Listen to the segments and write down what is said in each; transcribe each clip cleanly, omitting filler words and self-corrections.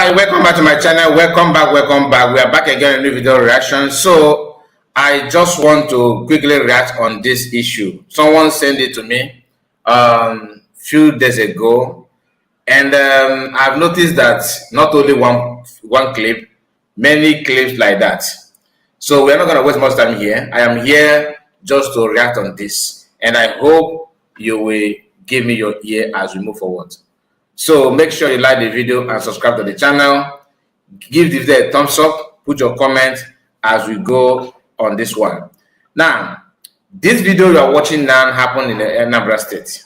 Hi, welcome back to my channel. Welcome back. We are back again in a new video reaction. So I just want to quickly react on this issue. Someone sent it to me few days ago, and I've noticed that not only one clip, many clips like that. So we're not going to waste much time here. I am here just to react on this, and I hope you will give me your ear as we move forward. So make sure you like the video and subscribe to the channel. Give this video a thumbs up. Put your comment as we go on this one. Now, this video you are watching now happened in the Anambra State.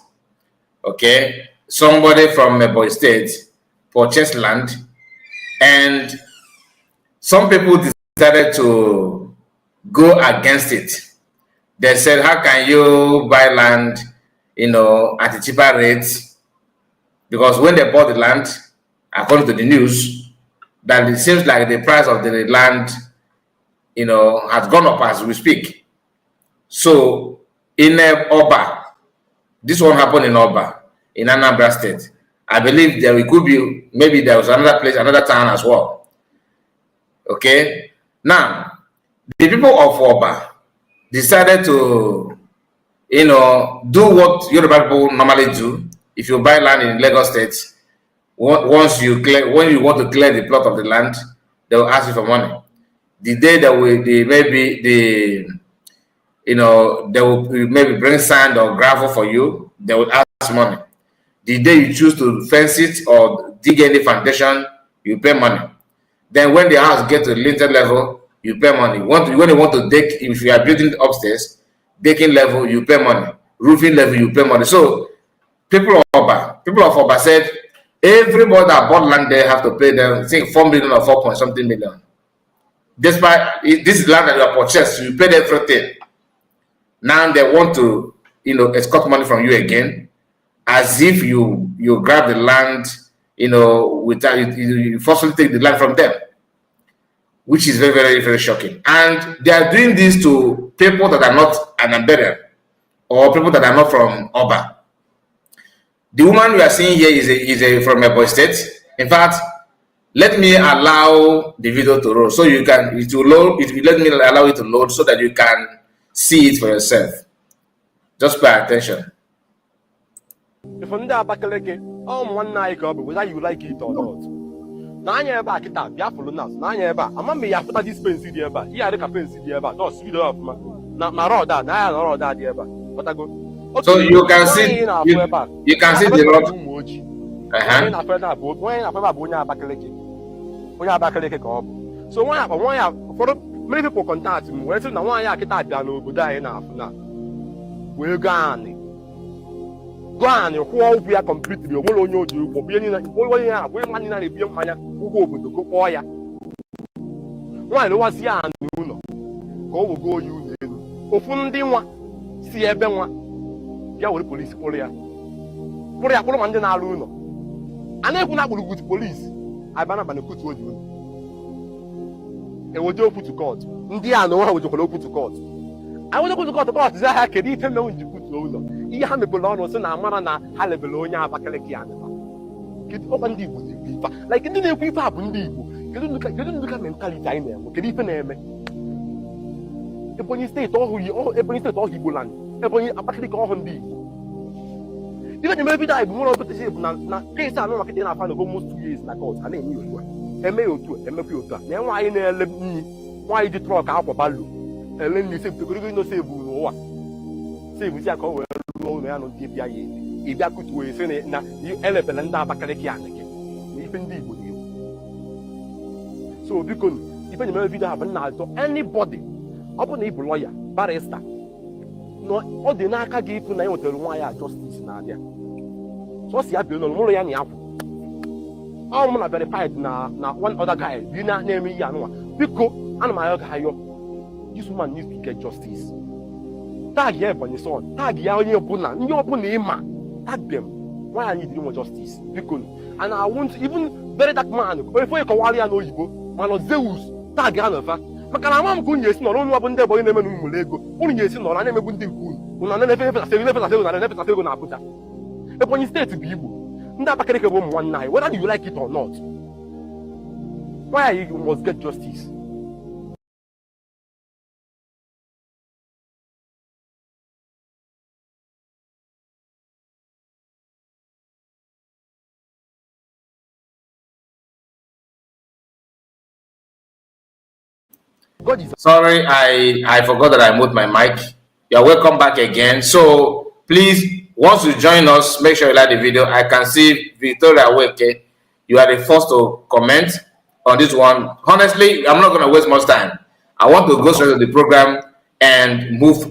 Okay, somebody from Ebonyi State purchased land, and some people decided to go against it. They said, "How can you buy land, at a cheaper rate?" Because when they bought the land, according to the news, that it seems like the price of the land, has gone up as we speak. So in Oba, this one happened in Oba, in Anambra State. I believe maybe there was another place, another town as well. Okay. Now, the people of Oba decided to, do what Yoruba people normally do. If you buy land in Lagos State, when you want to clear the plot of the land, they will ask you for money. The day that they will maybe bring sand or gravel for you, they will ask money. The day you choose to fence it or dig any foundation, you pay money. Then when the house gets to the lintel level, you pay money. When you want to deck, if you are building upstairs, decking level, you pay money. Roofing level, you pay money. So people of Oba said everybody that bought land there have to pay them, I think 4 million or 4 point something million. Despite this land that you have purchased, you paid everything. Now they want to, escort money from you again, as if you grab the land, without you forcibly take the land from them, which is very, very, very shocking. And they are doing this to people that are not Anambra or people that are not from Oba. The woman we are seeing here is from Ebonyi State. In fact, let me allow the video to roll so you can let me allow it to load so that you can see it for yourself. Just pay attention. If on the back one night whether you like it or not. Nanya back it up, Biafrans, Nanya back. I'm not after this pencil here, but here I can pencil here, but no speed up. My road that I know that here, but I go. Okay. So you can see you can see the road. So when many people contact me, when say na one ya kita bia no obodo anyị na we go and who we are completely o nwere onye oji ugbo bie ni na onye ya we man na ebie mmanya ugbo obodo go kpọ ya nwa lo wasi ya n'ụlọ ka o wogo oyi ụlọ elu ofu ndị nwa si ebe nwa ya were polisi kpụrụ ya ma ndị na-arụ ụlọ a na-ekwu na akpụrụ with polisi abana bana kutu oji ụlọ ewoje okwu to court ndị a na nwa wejekwara okwu to court anyị weje okwu to court zi ahịa kedu ife menwu ji kutu ụlọ ihe ha mebere ọnụ sị na amara na ha lebere onye Abakaliki ya kedu ọkwa ndị Igbo na-ekwu ife like ndị na-ekwu ife a bụ ndị Igbo kedu ndụka mentality anyị na-enwe kedu ife na-eme Ebonyi steeti ọhụ Igbo land Ebonyi Abakaliki ọhụ ndị Igbo ife na-eme bido anyị bụ nwere ọbụtasi bụ na kesi anụ maka dị na-afa na almost 2 years na court a na-enye otu a eme ya otu a emekwa otu a na nwaanyị na-ele nri nwaanyị ji trọk akwa balo ele nri sebutogoro ino sebu n'ụwa sebuzi ya ka o wee rụọ ụlọ ya na ndị bịa ya ịbịa kutuo esi na elebele ndị Abakaliki ya nke na ife ndị Igbo na-ewu so biko ife na-eme vidio ha bụ nna atọ anybody ọ bụ na ị bụ lọya barista ọ dị n'aka gị ịpụ na ya nwetara nwaanyị a justice na-abịa so ọ si ya bịa n'ụlọ ya na ya kwụ ọ mụ na verified na one other guy bi na-eme ihe anụnwa biko ana m ayọ ga-ayọ this woman needs to get justice. Tag ya Ebonyi son, tag ya onye ọbụla ndị ọbụla ịma tag them why I need more justice biko and I won't even very dark man if we kọwara ya n'oyibo mana Zeus tag ya n'ọfa maka na ama m ka unye esi nọrọ onye ọbụ ndị Ebonyi na-eme n'ụmụ ego unu esi nọrọ na-emegbu ndị nke unu na-efe ego na Abuja Ebonyi steeti bụ Igbo ndị Abakaliki bụ ụmụ nwanne anyị whether you like it or not Why you must get justice? God is Sorry, I forgot that I moved my mic. You're welcome back again. So please, once you join us, make sure you like the video. I can see Victoria Weke. You are the first to comment on this one. Honestly, I'm not going to waste much time. I want to go straight to the program and move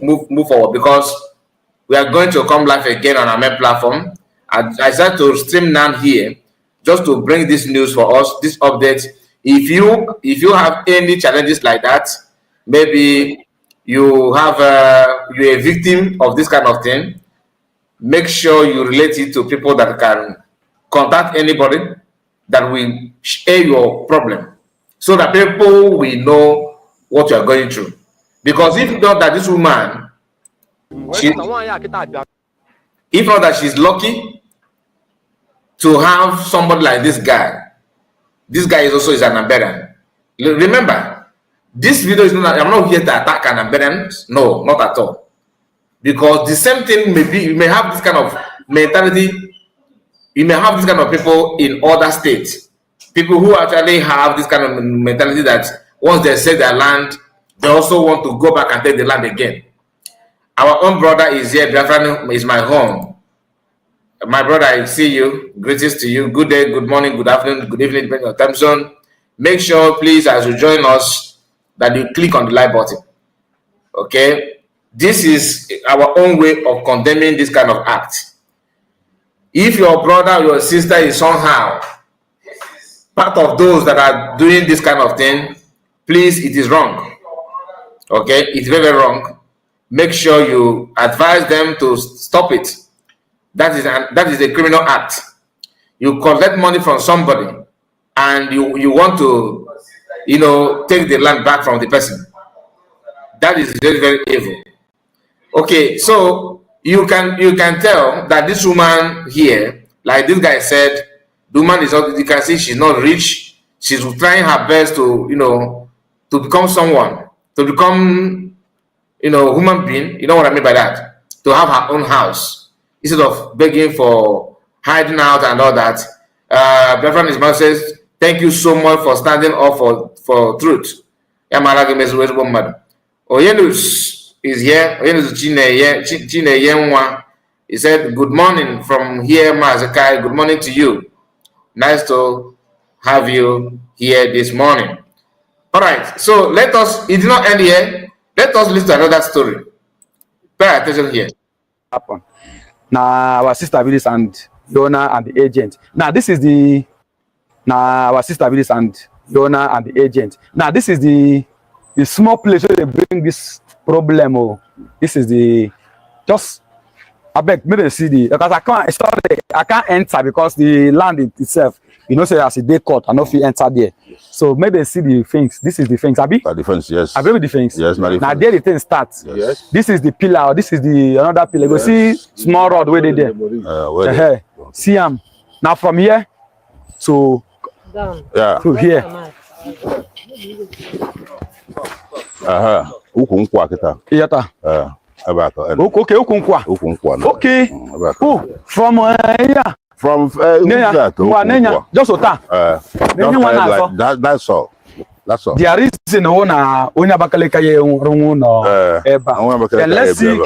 forward, because we are going to come live again on our main platform. I decided to stream now here just to bring this news for us, this update. If you have any challenges like that, maybe you have you're a victim of this kind of thing, make sure you relate it to people that can contact anybody that will share your problem, so that people will know what you are going through. Because if not that this woman, if not that she's lucky to have somebody like this guy. This guy is also an Amberian. Remember, this video is not, I'm not here to attack an Amberians. No, not at all. Because the same thing you may have this kind of mentality, you may have this kind of people in other states. People who actually have this kind of mentality that once they sell their land, they also want to go back and take the land again. Our own brother is here. Biafran is my home. My brother, I see you. Greetings to you. Good day, good morning, good afternoon, good evening, depending on time zone. Make sure, please, as you join us, that you click on the like button. Okay? This is our own way of condemning this kind of act. If your brother or your sister is somehow part of those that are doing this kind of thing, please, it is wrong. Okay? It's very, very wrong. Make sure you advise them to stop it. That is a criminal act. You collect money from somebody and you want to, take the land back from the person. That is very, very evil. Okay, so you can tell that this woman here, like this guy said, the woman is not, you can see she's not rich. She's trying her best to, to become someone, to become, human being. You know what I mean by that? To have her own house, instead of begging for hiding out and all that. Biafran Ismail says, thank you so much for standing up for truth. Oyenus is here. Oyenus Chineye. He said, good morning from here, Mazakai. Good morning to you. Nice to have you here this morning. All right, so it did not end here. Let us listen to another story. Pay attention here. Happen. Now our sister Willis and the owner and the agent. Now this is the our sister Willis and the owner and the agent. Now this is the small place where they bring this problem. Oh, this is the just I beg me to see the because I can't enter because the land itself, say as a day court, I don't feel enter there. So maybe see the things. This is the things. Abi? The fence, yes. I believe the things. Yes, now there the thing starts. Yes. This is the pillar. This is the another pillar. Go see small rod where they there. See now from here to yeah. To here. Okay, okay. Oh, from yeah. From just that's all. That's all. There is no bakaleka no eba. Let's see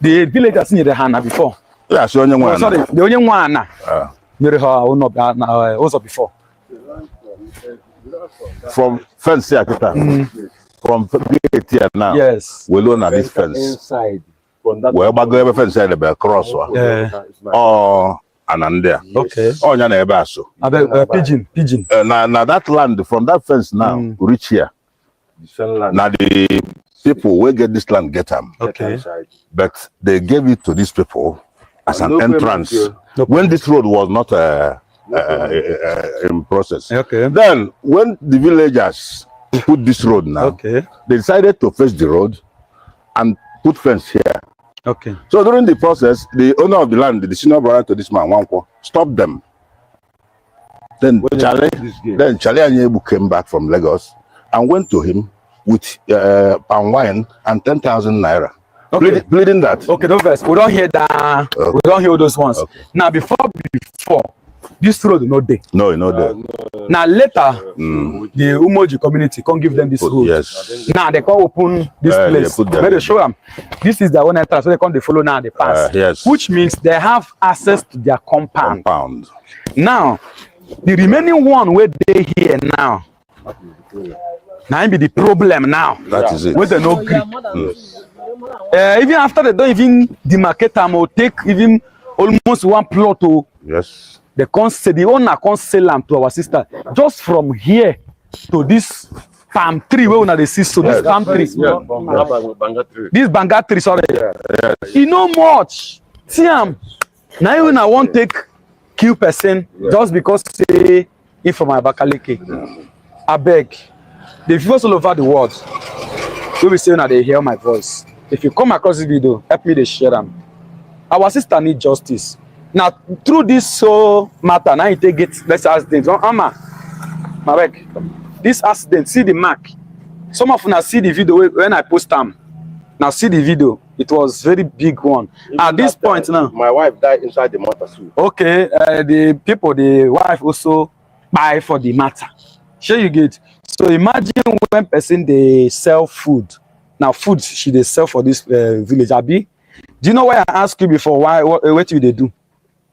the villagers near the Hana before. Yeah, so one. Sorry, the only one also before. From fence here, from here now. Yes. We learn this fence. inside. Where back go fence here the cross. Oh, and there. Okay. Oh, you know, so. Pigeon. Now that land from that fence now reach here. Now the people will get this land get them. Okay. But they gave it to these people as an entrance when this road was not in process. Okay. Then when the villagers put this road now, okay, they decided to face the road and put fence here. Okay. So during the process, the owner of the land, the senior brother to this man, Wanko, stopped them. Then Charlie Anyebu came back from Lagos and went to him with palm wine and 10,000 naira. Okay. Bleeding that. Okay, don't vex. We don't hear that. Okay. We don't hear those ones. Okay. Now, before, this road no day. No. Now later, the Umoji community can't give them this road. Yes. Now they can't open this place. Where they show them. This is their own entrance, so they can't follow now the pass. Yes. Which means they have access to their compound. Now, the remaining one where they here now. Now be the problem now. That is it. Where they no grip. Even after they don't even demarcate them or take even almost one plot to. Yes. The owner can't sell them to our sister just from here to this palm tree where we see. So this palm tree, this banga tree, sorry, you know much. See now even I won't take kill person just because say if from my Abakaliki. I beg the viewers all over the world will be saying that they hear my voice. If you come across this video, help me to share them. Our sister need justice. Now, through this matter, now you take it, let's accident. This accident, see the mark. Some of you see the video when I post them. Now, see the video. It was very big one. At this point now. My wife died inside the motor suit. Okay, the wife also buy for the matter. Sure you get. So imagine when person they sell food. Now, food they sell for this village. Abi, do you know why I asked you before? What do they do?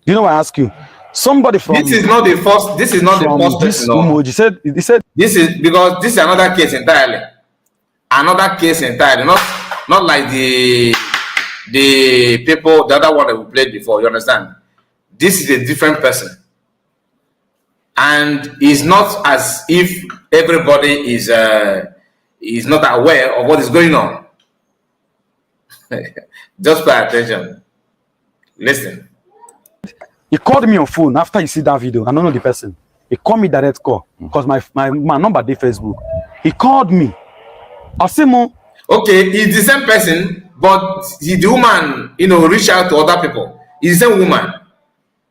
You know, I ask you. Somebody from this is not the first. This is not the first person. No. He said this is because this is another case entirely. Another case entirely. Not like the people, the other one that we played before. You understand? This is a different person, and it's not as if everybody is not aware of what is going on. Just pay attention. Listen. He called me on phone after you see that video. I don't know the person. He called me direct call because my number dey Facebook. He called me. I say more. Okay, he's the same person, but the woman, reach out to other people. It's the same woman.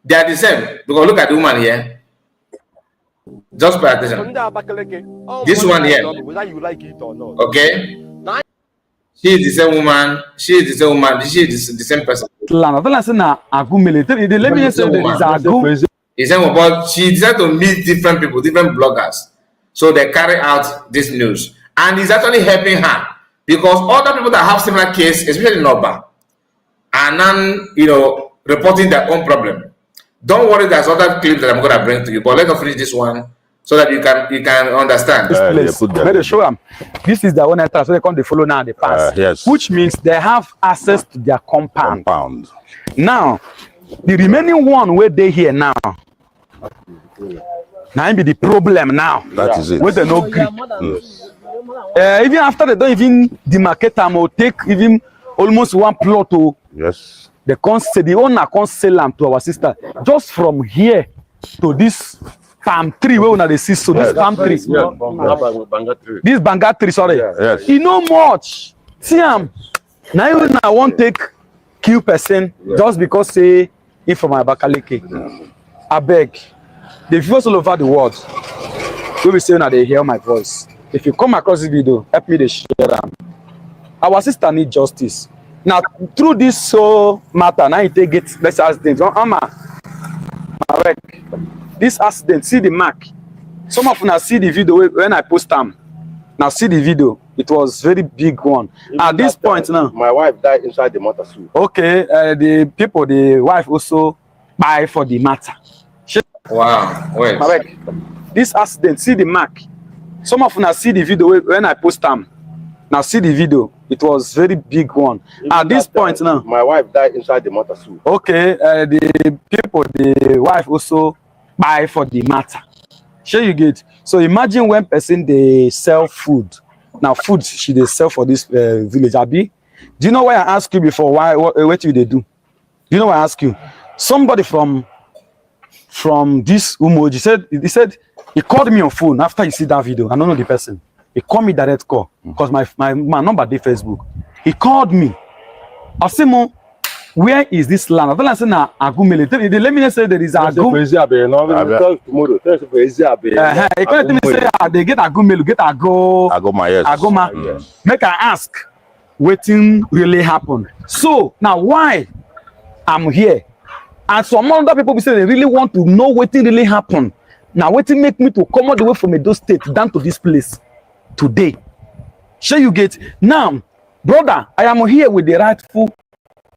They are the same. Because look at the woman here. Just pay attention. This one here. Whether you like it or not. Okay. She is the same woman. She is the same woman. She is the same person. Let me say but she decided to meet different people, different bloggers. So they carry out this news. And it's actually helping her. Because other people that have similar case, especially in Oba, are now, reporting their own problem. Don't worry, there's other clips that I'm going to bring to you. But let us finish this one so that you can understand. This place, show them. This is their own entrance, so they come to follow now the pass. Yes. Which means they have access to their compound. Now, the remaining one where they here now. Now be the problem now. That is it. Where they no grip. Even after they don't even demarcate them or take even almost one plot to. Yes. The owner can't sell them to our sister just from here to this palm tree where we see. So this palm tree, this banga tree, sorry, yes. You know much. See now even I won't take kill person just because say if from my Abakaliki. I beg the viewers all over the world will be saying that they hear my voice. If you come across this video, help me to share them. Our sister need justice. Now, through this matter, now you take it, let's accident. This accident, see the mark. Some of you see the video when I post them. Now, see the video. It was very big one. At this point now. My wife died inside the motor suit. Okay, the wife also buy for the matter. Wow. Wait. This accident, see the mark. Some of you see the video when I post them. Now, see the video. It was very big one. At this point now. My wife died inside the motor suit. Okay, the wife also buy for the matter. Sure you get. So imagine when person they sell food. Now food they sell for this village. Abi, do you know why I asked you before? What do they do? Do you know why I asked you? Somebody from this Umoji he said he called me on phone after you see that video. I don't know the person. He called me direct call because my number dey Facebook. He called me. I say more. Where is this land? I don't say na Agumele. Let me say there is Agum. You can't tell me say they get Agumelu, get Agoma, yes. Agoma. Yes. Make I ask, wetin really happened. So now why I'm here? And some other people be say they really want to know wetin really happened. Now wetin make me to come all the way from Edo State down to this place today. Sure you get now, brother. I am here with the rightful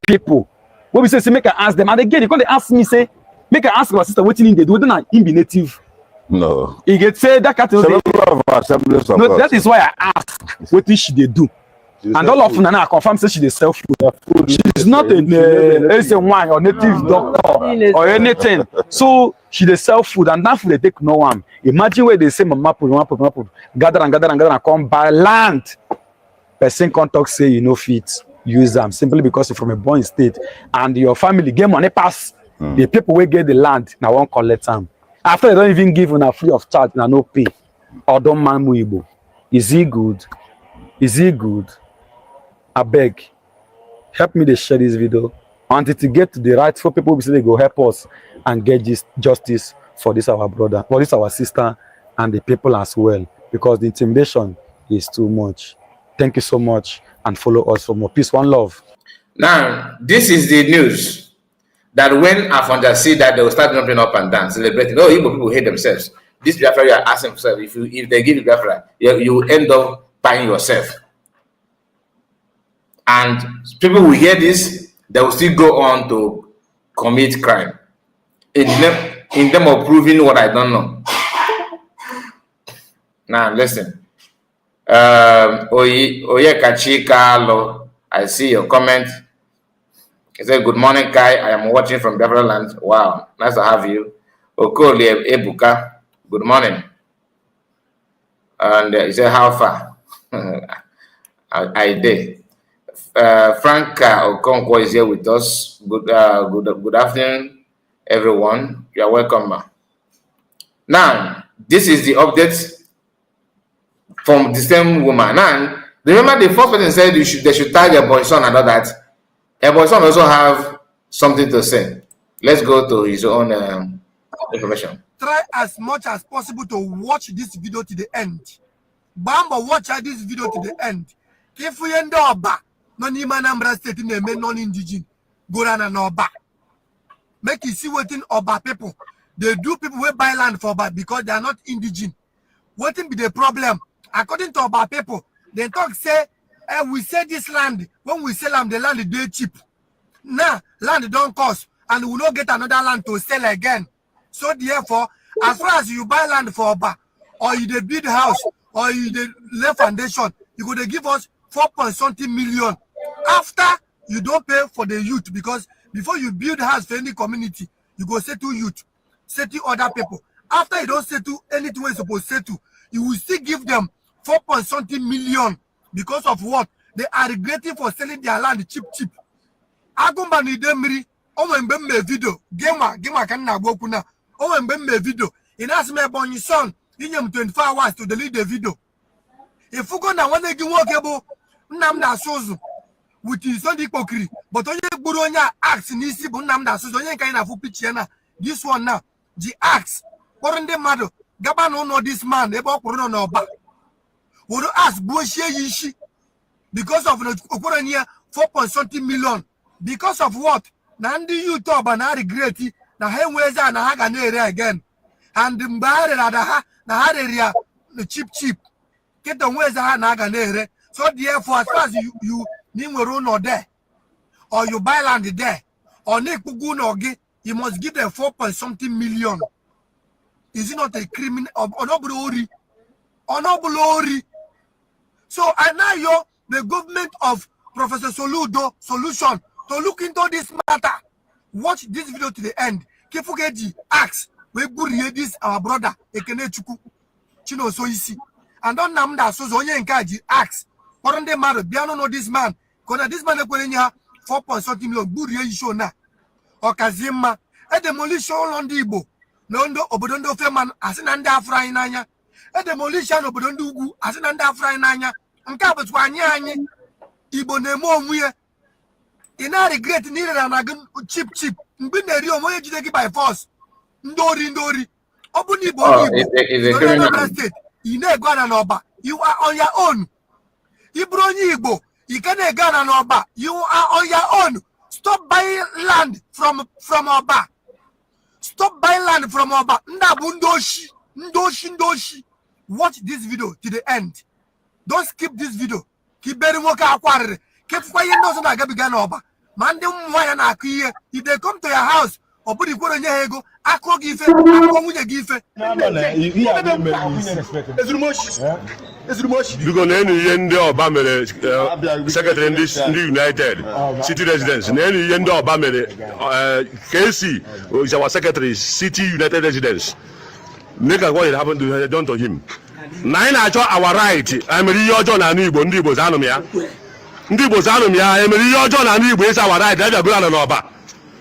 people. When we say make I ask them, and again, you can't ask me say, make I ask my sister what they do. Whether not him be native. No. He get say that can't. No, that is why I ask what she they do. And all of them now confirm say she dey sell food. She's not a wine or native doctor or anything. So she dey sell food, and that food they take no one. Imagine where they say mama put, gather and come buy land. Person can't talk say you know fit use them simply because you're from a born state and your family get money pass. The people will get the land now won't collect them. After they don't even give una free of charge, now no pay. Or don't man muibo. Is he good? Is he good? I beg, help me to share this video until to get to the rightful people. We say they go help us and get this justice for this our brother, for this our sister, and the people as well. Because the intimidation is too much. Thank you so much, and follow us for more. Peace, one love. Now, this is the news that when Afanda see that, they will start jumping up and down, celebrating. Oh, Igbo people hate themselves. This Biafra, you are asking yourself, if they give you Biafra, you end up buying yourself. And people will hear this, they will still go on to commit crime. In them of proving what I don't know. Now, listen. Oye Kachikalo, I see your comment. He said, good morning, Kai. I am watching from Biafra land. Wow, nice to have you. Okoli Ebuka, good morning. And he said, how far? I did. Franca Okonkwo is here with us. Good afternoon, everyone. You are welcome, ma. Now, this is the update from the same woman. And remember, the first person said they should tag your boy son and all that. Your boy son also have something to say. Let's go to his own information. Try as much as possible to watch this video to the end. Bamba, watch this video to the end. If we end up back, no ni Anambra State in the non-indigenous, go down and Oba. Make you see what in Oba people. They do people who buy land for Oba because they are not indigenous. What be the problem? According to Oba people, they talk say, we sell this land. When we sell them, the land is very cheap. Now, land don't cost, and we will not get another land to sell again. So therefore, as far as you buy land for Oba, or you build house, or you lay foundation, you could give us 4.something million. After you don't pay for the youth, because before you build house for any community, you go settle youth, settle other people. After you don't settle anything you're supposed to settle, you will still give them 4.something million because of what? They are regretting for selling their land cheap. Agumba ni demri, owe mbemme video, gema kan na gboku na, owe mbemme video. In as me born your son, in 24 hours to delete the video. If you go na one day workable, nam da sozu with his son hypocrite, but onye buronya axe nisi bu nam da sozu onye kind of picture na. This one now, the axe. Porende mado, gaba no know this man, ebo kuro no ba. Would ask bullshit yishi because of the 4.something million. Because of what? Nandi you talk and I regret it. Na hemweza na haga nere again. And mbare na ha area cheap. Get the weza na haga nere. So therefore, as far as you nimero no there, or you buy land there, or nekugu no ge, you must give them 4.something million. Is it not a criminal or no glory? So and now the government of Professor Soludo solution to look into this matter. Watch this video to the end. Kefugeji asks, we bury this our brother Ekene Chuku Chino so easy. And don't namda so zonye enkaji asks, what on the matter? Biano know this man. Because this man ekwenya 4.something million bury show na. Okazima e demolition on the Igbo. Nondo obodondo feman asinanda afra inanya. E demolition obodondo ugu asinanda afra inanya. Nka butwa anyi Igbo na-eme onwe ya ina regret ni na na chip mgbe na eri onwe jide gị by force ndori obu ni bo Oh, ni bo it's a no criminal. na state ina ego na n'ọba you are on your own iburu onye Igbo ike na ego na n'ọba you are on your own. Stop buying land from Oba. Stop buying land from Oba. Ndoshi. Watch this video to the end. Don't skip this video. Keep bearing work acquired. Keep quiet no na gabigan Oba. Man dem why na akiye. If they come to your house, or put the phone on your ego, akro gife, akro munye gife. Because any yende Obama secretary in this United City Residence, any yende Obama KC is our secretary City United Residence. Look at what happened to done to him. Nine are our right. I'm a real John and Ibo, Ndibo Zanomia. Ndibo Zanomia, I'm a real John and Ibo is our right. That's a good Oba.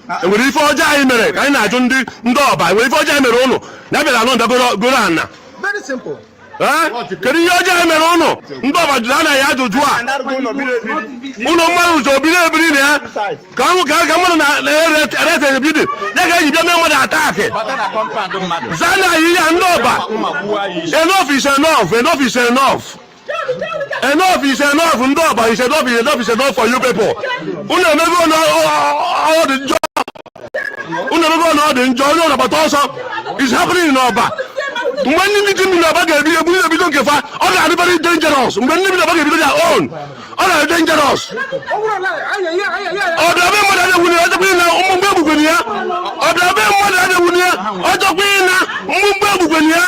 And we for Jaimere, I know Ndoba, we for Jaimerono. Never alone the Gorana. Very simple. Can you judge me or no? Ndoba Jana ya to dwa. Uno maru so bile bile. Come on arrest the video. Let you be more attack. Zana ya Ndoba. Enough is enough. Enough is enough. Enough is enough. Ndoba is enough for you people. Uno never know all the job. Uno never know the job but also it's happening in Ndoba. When you meet him in a bag, you don't give a all are very dangerous. When you meet a bag, you their own. All are dangerous. Oh, the mother will have been a Mumbunia. Oh, the mother will have been a Mumbunia.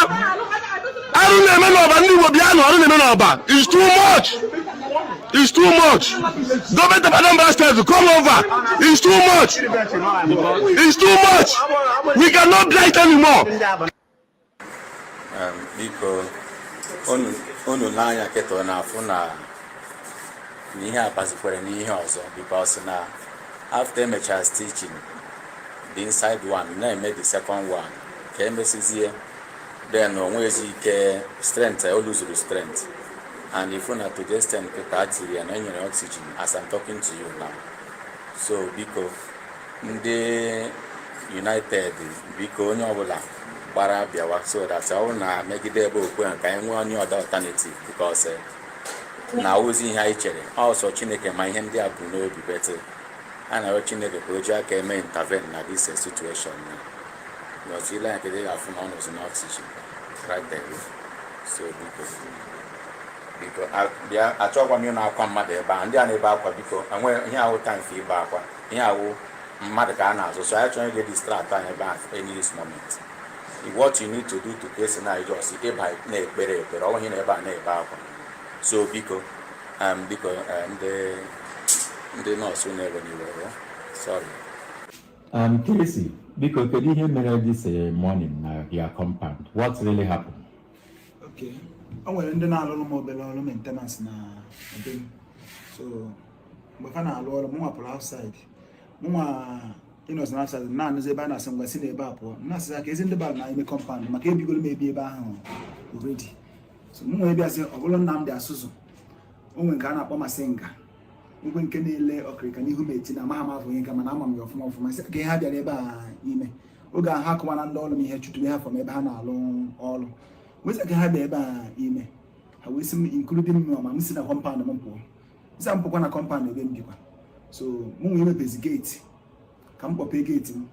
I don't remember Piano. I don't remember. It's too much. It's too much. Government of Anambra State, come over. It's too much. It's too much. We cannot blight anymore. Biko onu n'anya kịta na-afụ na ihe a bazikwara n'ihe ọzọ because na after emechara stitching the inside one na-eme the second one ka emesizie then onwezi ike strength o lose strength and if na to the extent kịta atiri na enyere oxygen as I'm talking to you now. So biko ndị United biko onye ọbụla gbara bịawa so that ọ na megide ebe okwe ka anyị nwee onye other alternative because na ozi ihe anyị chere ọsọ Chineke ma ihe ndị a bụ n'obi bete a na-arịọ Chineke ka o ji aka eme intervene na this situation na because ile anyị kedị afụ na ọnọzi na oxygen right there. So biko bịa achọkwa m ị na-akwa mmadụ ebe a ndị a na-ebe akwa biko enwe ihe ahụ time ka ibe akwa ihe ahụ mmadụ ka a na-azụ so anyị chọrọ ige distract anyị ebe a any this moment. What you need to do to face na just eba na ekpere ọ ihe na ebe a na-ebe akwa. So biko ndị nọọsụ na-ere n'iwe sorry. Casey, biko kedu ihe mere this morning na your compound? What really happened? Okay. O nwere ndị na-alụ m obere ọrụ maintenance na ebe so mgbe fa na-alụ ọrụ m nwapụrụ outside nwa ịnọs na outside na-anụzi ebe a na-asị ngwa si na ebe a pụọ na-asị ka ezi ndị bara na ime compound maka ebigoro m ebi ebe ahụ already so m nwee bịasị ọ bụrụ nna m dị asụsụ o nwere nke a na-akpọ Masinga ngwe nke na-ele ọkịrịka n'ihu m eti na amaghị m afọ onye ka mana ama m ya ọfụma sị ka ha bịara ebe a ime oge ahụ ha kụwara ndị ọrụ m ihe chụtụrụ ha fọm ebe ha na-alụ ọrụ wesị ka ha bịa ebe a ime ha wee sị m including m ma m si na compound m pụọ isi m pụkwa na compound ebe m bikwa so m nwee imepezi geeti ka m kpọpee geeti m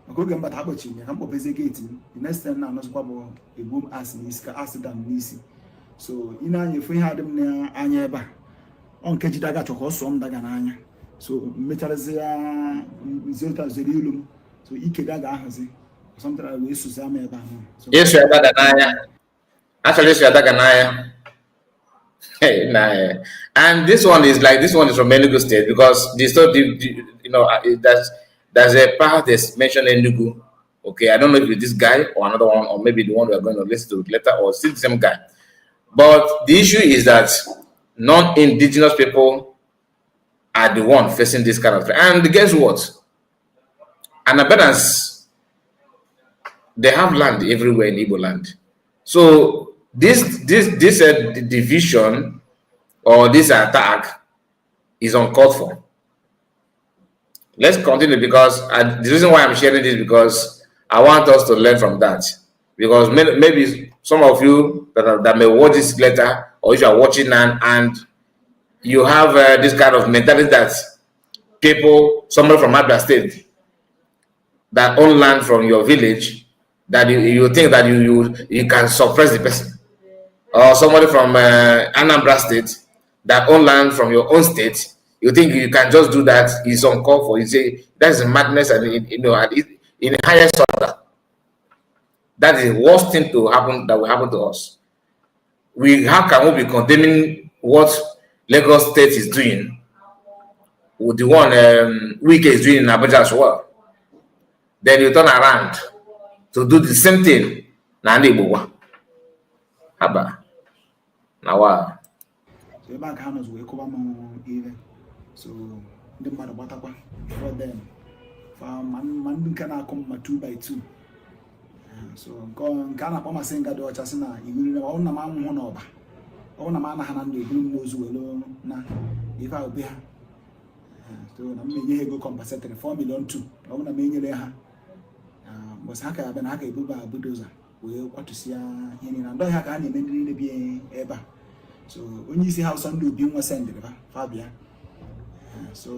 maka oge mbata ha kpọchiri ya ka m kpọpezie geeti m the next time na-anọzikwa bụ egbuo m asị n'isi ka asị dam n'isi so ị na-anya efu ihe adị m n'anya ebe a ọ nke jide aga chọ ka ọ sụọ m daga n'anya so mmecharazi ya nziota zere ilu m so ike ga ga-ahazi ọsọmtara wee sụzi ama ebe ahụ Yes, you are daga n'anya. Actually, you are daga n'anya. Hey, nah. And this one is from Enugu State because there's a part that's mentioned Enugu. Okay, I don't know if it's this guy or another one, or maybe the one we are going to listen to later, or still the same guy. But the issue is that non-indigenous people are the one facing this kind of thing. And guess what? An abundance, they have land everywhere in Igbo land. So this division or this attack is uncalled for. let's continue, because the reason why I'm sharing this, because I want us to learn from that. Because maybe some of you that may watch this later, or if you are watching now and you have this kind of mentality that somebody from Abia State that own land from your village, that you think that you can suppress the person, or somebody from Anambra State that own land from your own state, you think you can just do that, is uncalled for. You say that's madness, and in the highest order, that is the worst thing that will happen to us. How can we be condemning what Lagos State is doing with the one Wike is doing in Abuja as well? Then you turn around to do the same thing na ndị Igbo haba na wa. So ebe a ka ha nọzi wee kụba m ihe, so ndị mmadụ gbatakwa for them ma ndị nke na-akụ mma 2x2. So nke a na-akpọ masị nga dị ọcha sị na iwu ọ na m anwụhụ n'ọba, ọ na m anaghị na ndụ eburu m n'ozu were na ife a obe ha. So na m na-enye ha ego compensatory 4 million 2, ọ bụ na m enyere ha mbọsị ha ka ya bịa na ha ga-ebuba budoza wee kwatụsịa ihe niile na ndị ọhịa ka ha na-eme ndị niile bi ebe a. So onye isi ha ụsọ ndị obi nwa sendịrị fabia. So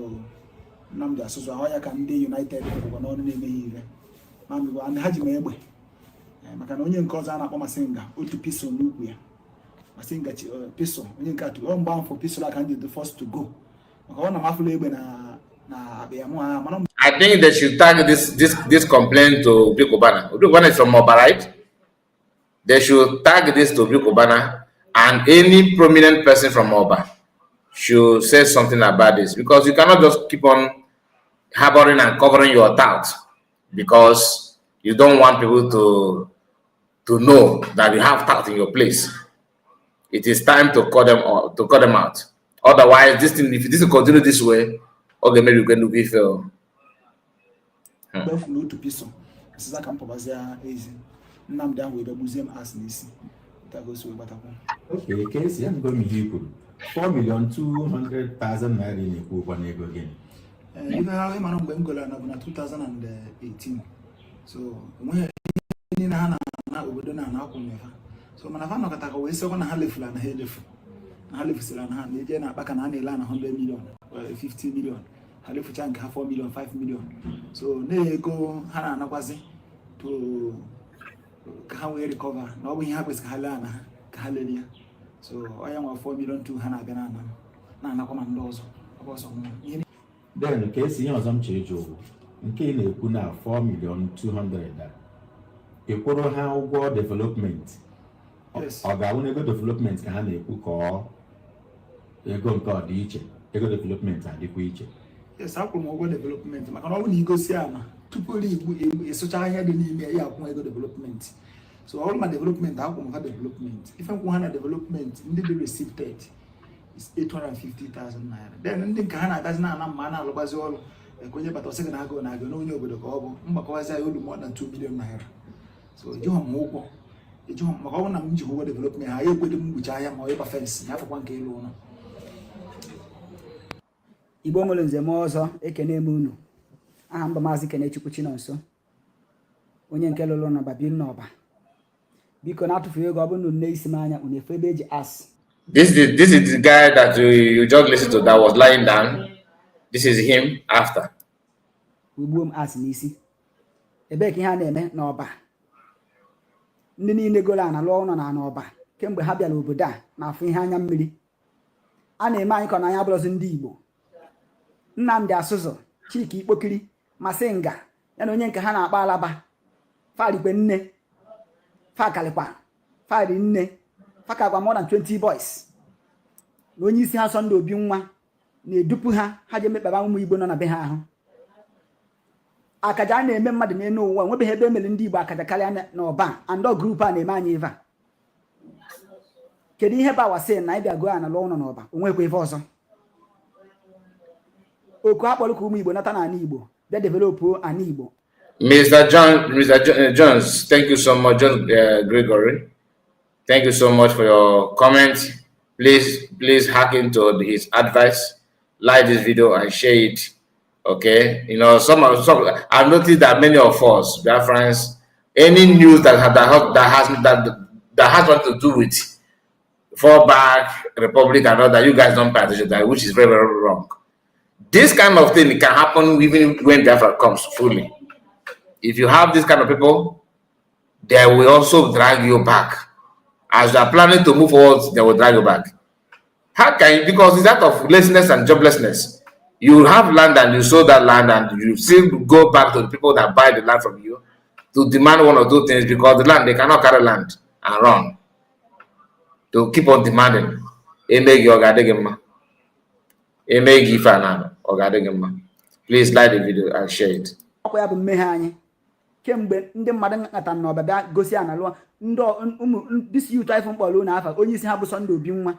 Nnamdi Asụsụ ahụ ya ka ndị United ụgwọ n'ọrụ na-emeghị ihe ma mbụ ndị ha ji ma egbe maka na onye nke ọzọ a na-akpọ Masinga otu pisol n'ukwu ya. Masinga pisol onye nke atụ ọ mgba afọ pisol aka ndị the first to go maka ọ na mafụla egbe na abịa mụ ha mana I think they should tag this complaint to Bikobana. Bikobana is from Oba, right? They should tag this to Bikobana, and any prominent person from Oba should say something about this, because you cannot just keep on harboring and covering your doubt because you don't want people to know that you have doubt in your place. It is time to cut them out. Otherwise, if this will continue this way, okay, maybe we're going to be failed. N'otu piso asịza ka m pụbazia ezi Nnamdi ahụ ebe gbuzie m as n'isi tagosi wee gbatakwa. Okay, ka esi ya ngo m ihe kwuru 4,200,000 naira na-ekwu ụgwọ n'ego gịnị? Ife ha ịmara mgbe m gụrụ na bụ na 2018, so enweghị ihe na ha na obodo na-akwụnye ha. So mana fa nọkọtaka wee sịkwa na ha lefula na ha elefu na ha lefusịra na ha na-eje na akpa ka na ha na-ele na 100 million 50 million, ha lefucha nke ha 4 million 5 million. So na-ego ha na-anakwazi to ka ha wee recover na ọ bụ ihe ha kwesịrị ha lee ana ha ka ha lelie ya. So onye nwa 4 million 2 ha na-abịa na-anakwa ma ndị ọzọ ọzọ ihe. Then ka esi ihe ọzọ m chee jụ nke ị na-ekwu na 4,200,000 ịkwụrụ ha ụgwọ development. Ọ ga-awụ na ego development ka ha na-ekwu ka ego nke ọ dị iche, ego development adịkwa iche. Yes, akwụrụ m ụgwọ development maka na ọ bụ na igosi ala tupu ịsụcha ahịa dị n'ime ya akwụ ego development. So ọ bụrụ ma development akwụrụ m ha development ife nkwụ ha na development ndị dị receipted is 850,000 naira. Then ndị nke ha na-agazi na mma na-alụgbazi ọrụ ekwenye bata ọsị gị na-agụ na onye obodo ka ọ bụ mgbakọwazi ya olu more than 2 million naira. So ejighọ m ụgwọ maka ọ bụ na m ji ụgwọ development ha ya ekwedo m mgbuchi ahịa ma ọ ịgba fensị ya afọkwa nke elu ụlọ. Igbo nwere nze m ọzọ ekene m unu. Aha mba Maazị Kenechukwu Chinonso, onye nke lụrụ n'ọba bi n'ọba. Biko na-atụfu ego ọ bụ na nne isi m anya unu efe ebe eji asị. This is the guy that you just listened to that was lying down. This is him after. Ugbuo m asị n'isi. Ebe ka ihe a na-eme n'ọba. Ndị niile goro ana lụọ ụlọ na n'ọba kemgbe ha bịara obodo a na-afụ ihe anya mmiri. A na-eme anyị ka na anya bụrụzi ndị Igbo. Nnamdi Asụsụ, Chika Ikpokiri, Masinga, ya na onye nke ha na-akpa Alaba, Farikwe nne, Fakalikwa, Fari nne, Fakakwa more than 20 boys. Na onye isi ha Sunday Obi nwa na-edupu ha je mekpaba ụmụ Igbo nọ na be ha ahụ. Akaja a na-eme mmadụ n'elu ụwa nwebeghị ebe emere ndị Igbo akaja karịa n'ọba andọ grup a na-eme anyị ive a. Kedu ihe bawasị na ịbịa gụọ ana lụọ ụlọ n'ọba onwekwa ife ọzọ. Oku akpọrọ ka ụmụ Igbo nata n'ala Igbo bịa developụ ana Igbo. Mr. Jones, thank you so much, John Gregory. Thank you so much for your comment. Please hearken to his advice. Like this video and share it Okay, you know, some I've noticed that many of us, Biafrans, any news that has nothing to do with fallback Republic and all that, you guys don't pay attention to that, which is very, very wrong. This kind of thing can happen even when Biafra comes fully. If you have this kind of people, they will also drag you back. As you are planning to move forward, they will drag you back. How can you? Because it's that of laziness and joblessness. You have land and you sold that land and you still go back to the people that buy the land from you to demand one or two things because the land, they cannot carry land and run. To keep on demanding. Please like the video and share it. Kemgbe ndị mmadụ nkata na ọbịa gosi a na lụọ ndị ụmụ disi yutu iphone kpọrọ na afa onye isi ha bụ Sunday Obi nwa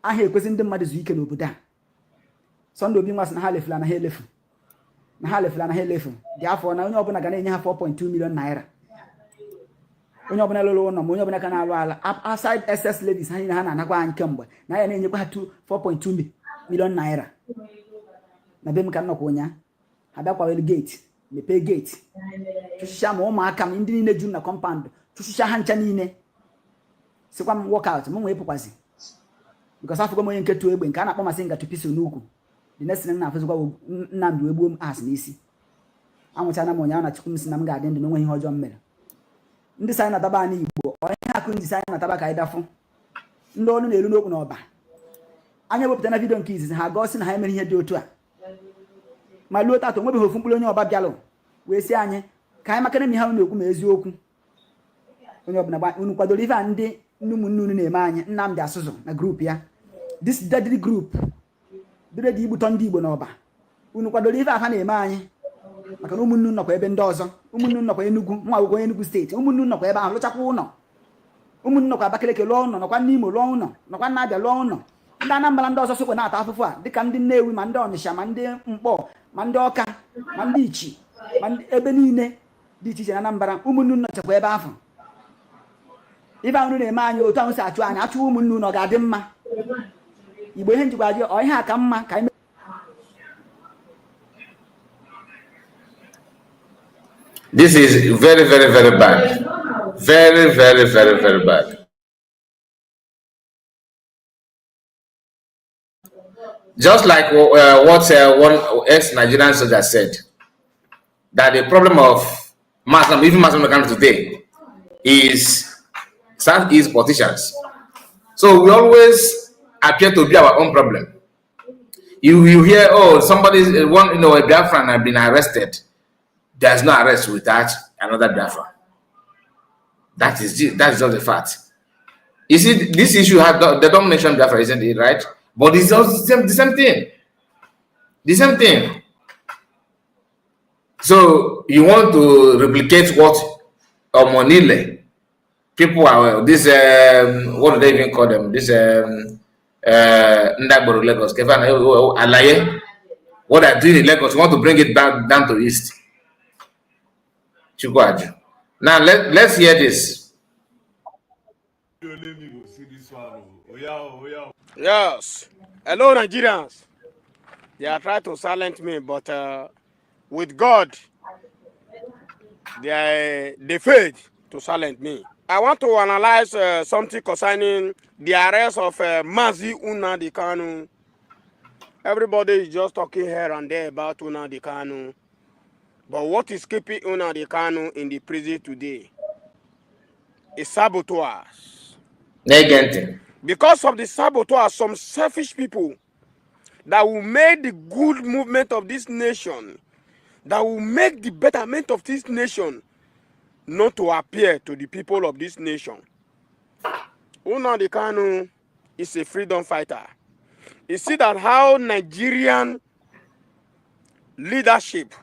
aha ekwesị ndị mmadụ zu ike n'obodo a. Sunday Obi nwa sị na ha lefula na ha elefu dị afọ na onye ọbụla ga na-enye ha 4.2 million naira. Onye ọbụla lụrụ ụlọ ma onye ọbụla ka na-alụ ala outside SS ladies ha na-anakwa anyị kemgbe na ya na-enyekwa ha 4.2 million naira. Na be m ka nnọkwa ụnya ha bịakwawelu gate mepee gate chụsịcha ma ụmụaka m ndị niile ju na compound chụsịcha ha ncha niile sikwa m workout m nwee pụkwazi because afụgo m onye nke tu egbe nke a na-akpọ masị nga tụpisi n'ukwu the next thing na-afụzikwa Nnamdi wee gbuo m asị n'isi anwụchana m ụnyaahụ na Chukwu m si na m ga-adị ndụ n'onwe ihe ọjọọ m mere. Ndị sayị nataba anyị Igbo onye akụ ndị sayị nataba ka anyị dafụ ndị ọnụ na-eru n'okwu na ọba anya wepụta na vidio nke izizi ha gọsị na ha emere ihe dị otu a ma luo tato nwebeghị ofu mkpụrụ onye ọba bịalụ wee si anyị ka anyị makara m ihe na-ekwu ma eziokwu. Onye ọbụla unu kwadoro ife a ndị ụmụnne unu na-eme anyị Nnamdi Asụzụ na grup ya this deadly group dịrị dị igbutọ ndị Igbo n'ọba unu kwadoro ife afa na-eme anyị maka na ụmụnne unu nọkwa ebe ndị ọzọ ụmụnne unu nọkwa Enugu nwa akwụkwọ Enugu steeti ụmụnne unu nọkwa ebe ahụ lụchakwa ụlọ ụmụnne nọkwa Abakaliki lụọ ụlọ nọkwa n'Imo lụọ ụlọ nọkwa n'Abịa lụọ ụlọ ndị Anambra ndị ọzọ sokwe na-ata afụfụ a dịka ndị Nnewi ma ndị Ọnịsha ma ndị Mkpọ ma ndị Ọka ma ndị Ichi ma ebe niile dị iche iche na Anambra ụmụnne unu nọchakwa ebe ahụ. Ife ahụ na-eme anyị otu ahụ si achụ anyị achụ ụmụnne unu ọ ga-adị mma Igbo ihe njikwa dị ọ ihe a ka mma ka anyị. This is very, very, very bad. Very, very, very, very bad. Just like what one ex-Nigerian soldier said, that the problem of even mass mechanics today is Southeast politicians. So we always appear to be our own problem. You hear, oh, somebody's a Biafran has been arrested. There's no arrest without another Biafran. That is just the fact. You see, this issue they don't mention Biafra, isn't it, right? But it's also the same thing. The same thing. So you want to replicate what Omonile people are this what do they even call them? This Ndagboru Lagos. Alaye. What are doing in Lagos? You want to bring it back down to east. Chukwaju. Now let's hear this. Yes. Hello, Nigerians. They are trying to silence me, but with God, they failed to silence me. I want to analyze something concerning the arrest of Mazi Nnamdi Kanu. Everybody is just talking here and there about Nnamdi Kanu. But what is keeping Nnamdi Kanu in the prison today is sabotage. Negative. Because of the sabotage, some selfish people that will make the good movement of this nation, that will make the betterment of this nation not to appear to the people of this nation. Nnamdi Kanu is a freedom fighter. You see that how Nigerian leadership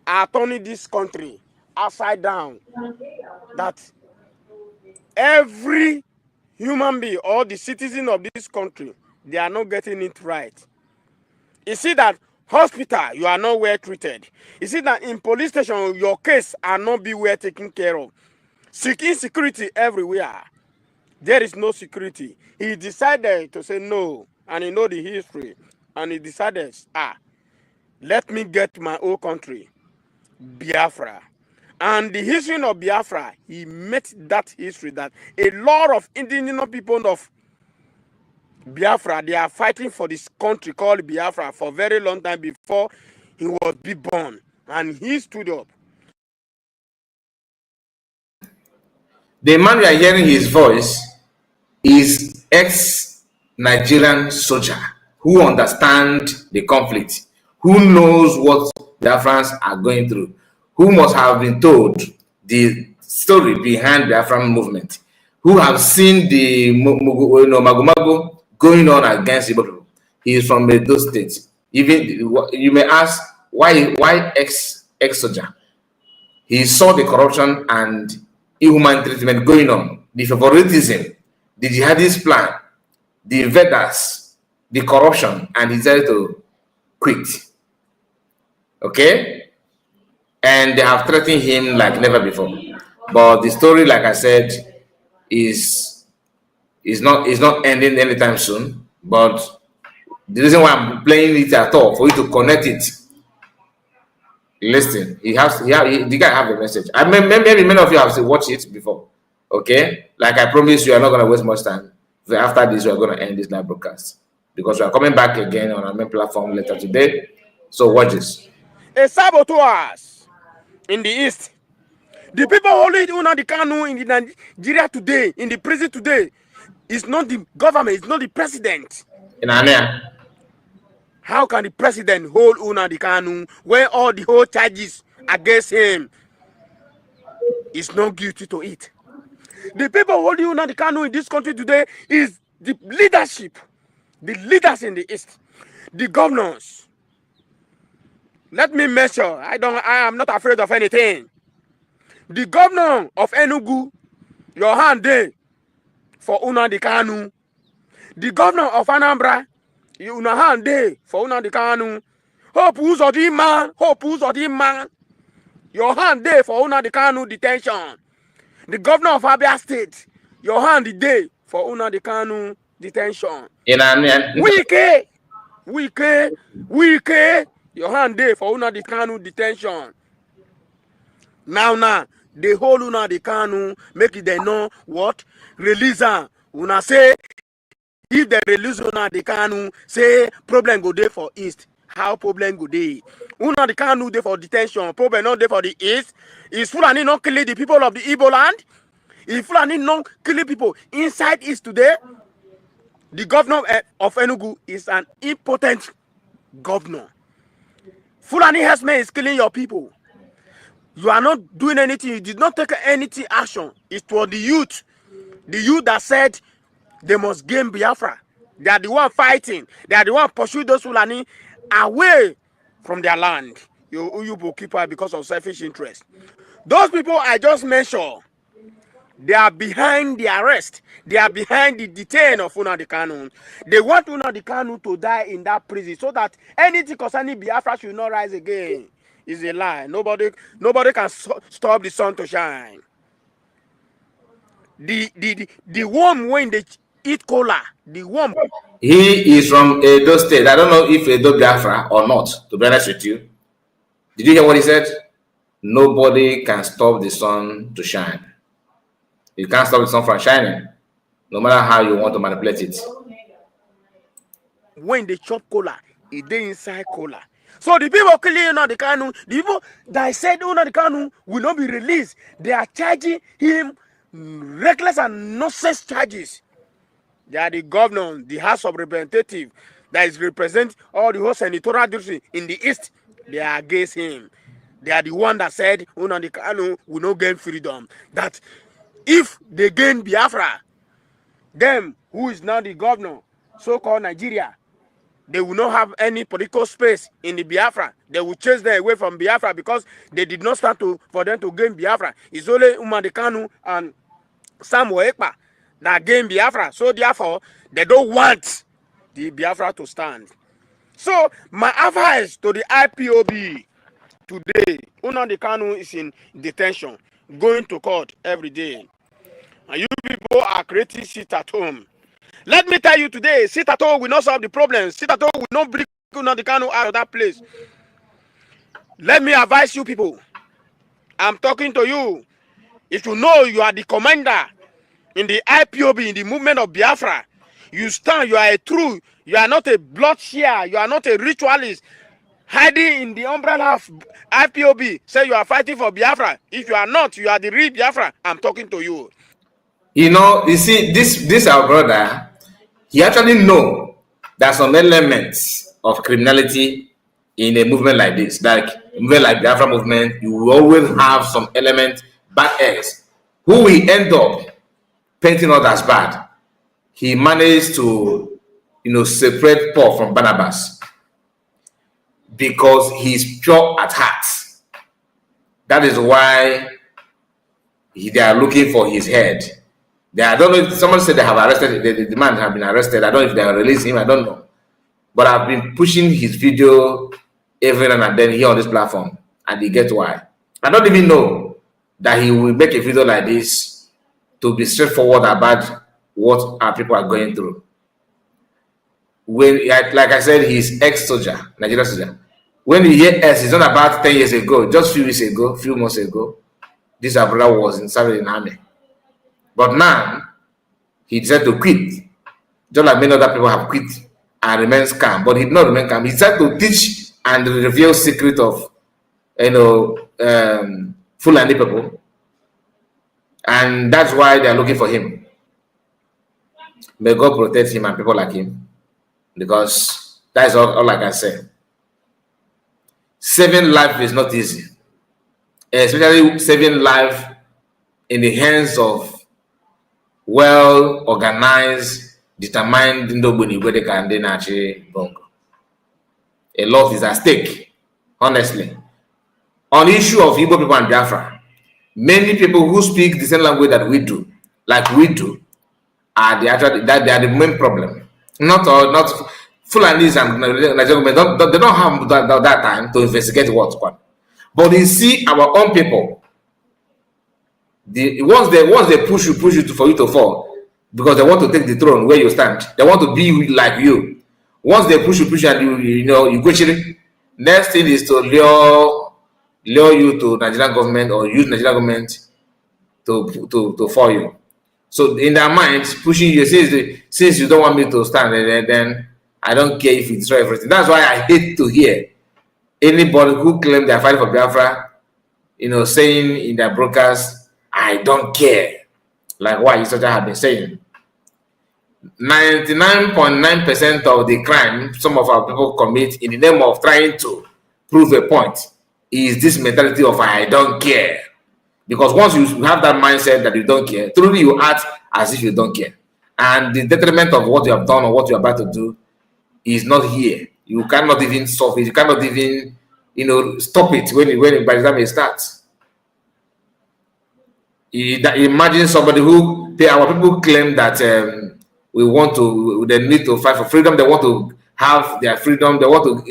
are turning this country upside down. That every human being or the citizen of this country, they are not getting it right. You see that hospital, you are not well treated. You see that in police station, your case are not be well taken care of. Insecurity everywhere. There is no security. He decided to say no, and he know the history, and he decided, let me get my own country, Biafra. And the history of Biafra, he met that history that a lot of indigenous people of Biafra, they are fighting for this country called Biafra for a very long time before he was born. And he stood up. The man we are hearing his voice is ex-Nigerian soldier who understands the conflict, who knows what Biafrans are going through, who must have been told the story behind the Biafran movement, who have seen the Magomago going on against Igbo people. He is from Edo State. Even you may ask why ex-soldier? He saw the corruption and inhuman treatment going on, the favoritism, the jihadist plan, the Vedas, the corruption, and he decided to quit. Okay? And they have threatened him like never before. But the story, like I said, is not ending anytime soon. But the reason why I'm playing it at all, for you to connect it. Listen, the guy have a message. Maybe many of you have watched it before. Okay, like I promised you, I'm not going to waste much time. After this, we are going to end this live broadcast because we are coming back again on our main platform later today. So watch this. A sabotage in the east. The people holding the Kanu in the Nigeria today, in the prison today, is not the government, it's not the president. In Ania. How can the president hold the Kanu when all the whole charges against him is not guilty to it? The people holding the Kanu in this country today is the leadership, the leaders in the east, the governors. Let me measure. I am not afraid of anything. The governor of Enugu, your hand there for the Kanu. The governor of Anambra, your hand there for the Kanu. Hope who's of the man. Your hand there for the Kanu detention. The governor of Abia State, your hand there for the Kanu detention. Wike, your hand there for the Kanu detention. Now, the whole the Kanu make it they know what release her. Una say if they release the Kanu, say problem go there for east. How problem go there? The Kanu there for detention. Problem not there for the east. Is Fulani not killing the people of the Igbo land? If Fulani not killing people inside east today, the governor of Enugu is an impotent governor. Fulani herdsmen is killing your people. You are not doing anything. You did not take anything action. It was the youth that said they must gain Biafra. They are the one fighting. They are the one pursue those Fulani away from their land. You keeper because of selfish interest. Those people I just mentioned, they are behind the arrest. They are behind the detain of Nnamdi Kanu. They want Nnamdi Kanu to die in that prison so that anything concerning Biafra should not rise again. Is a lie. Nobody can stop the sun to shine. The worm when they eat cola, the worm. He is from Edo State. I don't know if Edo Biafra or not, to be honest with you. Did you hear what he said? Nobody can stop the sun to shine. You can't stop the sun from shining, no matter how you want to manipulate it. When they chop cola, it they inside cola. So the people killing Nnamdi Kanu, the people that said Nnamdi Kanu will not be released, they are charging him reckless and nonsense charges. They are the governor, the House of Representatives that is represent all the whole senatorial district in the east. They are against him. They are the one that said Nnamdi Kanu will not gain freedom. That if they gain Biafra, them who is now the governor, so-called Nigeria, they will not have any political space in the Biafra. They will chase them away from Biafra because they did not start for them to gain Biafra. It's only Nnamdi Kanu and Samuel Ekpa that gain Biafra. So therefore, they don't want the Biafra to stand. So my advice to the IPOB today, Nnamdi Kanu is in detention, going to court every day. And you people are creating shit at home. Let me tell you today, sit at home will not solve the problem. Sit at home will not bring Nnamdi Kanu out of that place. Let me advise you people. I'm talking to you. If you know you are the commander in the IPOB, in the movement of Biafra, you stand, you are a true, you are not a bloodshed, you are not a ritualist, hiding in the umbrella of IPOB, say you are fighting for Biafra. If you are not, you are the real Biafra. I'm talking to you. You know, you see, this our brother, he actually know that some elements of criminality in a movement like this, like a movement like the Biafra movement, you will always have some element bad eggs who will end up painting others bad. He managed to, separate Paul from Barnabas because he's pure at heart. That is why they are looking for his head. I don't know if someone said they have arrested the man have been arrested. I don't know if they have released him. I don't know. But I've been pushing his video every now and then here on this platform, and you get why. I don't even know that he will make a video like this to be straightforward about what our people are going through. When, like I said, he's ex-soldier, Nigerian soldier. When you hear S, it's not about 10 years ago, just few weeks ago, few months ago, this our brother was in serving in the army. But now, he decided to quit. Just like many other people have quit and remains calm. But he did not remain calm. He decided to teach and reveal secret of, Fulani people. And that's why they are looking for him. May God protect him and people like him. Because that is all I can say. Saving life is not easy. Especially saving life in the hands of well-organized, determined Ndobuni where they can actually bongo. A lot is at stake, honestly. On the issue of Igbo people and Biafra, many people who speak the same language that we do, are the main problem. Not Fulanis and Nigerian government, they don't have that time to investigate what's what. But they see our own people. Once they push you for you to fall, because they want to take the throne where you stand. They want to be like you. Once they push you and you go chilling. Next thing is to lure you to Nigerian government or use Nigerian government to fall you. So in their minds, pushing you, since you don't want me to stand, then I don't care if you destroy everything. That's why I hate to hear anybody who claim they are fighting for Biafra, saying in their broadcast, I don't care. Like what Isoja have been saying. 99.9% of the crime some of our people commit in the name of trying to prove a point is this mentality of I don't care. Because once you have that mindset that you don't care, truly you act as if you don't care. And the detriment of what you have done or what you're about to do is not here. You cannot even solve it. You cannot even, stop it when by the time it starts. Imagine somebody our people claim that they need to fight for freedom. They want to have their freedom. They want to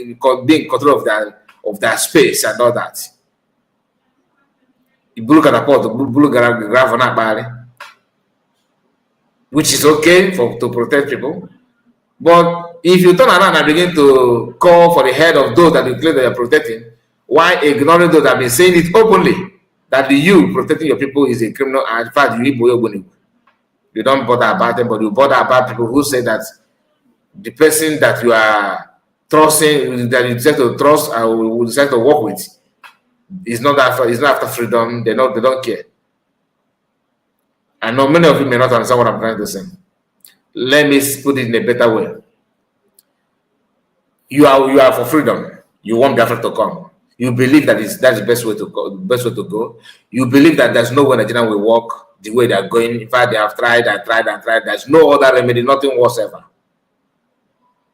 be in control of their space and all that. Which is okay to protect people. But if you turn around and begin to call for the head of those that you claim that you're protecting, while ignoring those that have been saying it openly, that you protecting your people is a criminal, and in fact, you don't bother about them, but you bother about people who say that the person that you are trusting, that you decide to trust and will decide to work with, is not after freedom. They don't care. I know many of you may not understand what I'm trying to say. Let me put it in a better way. You are for freedom. You want Biafra to come. You believe that's the best way to go. You believe that there's no way Nigeria will work the way they're going. In fact, they have tried and tried and tried. There's no other remedy, nothing whatsoever.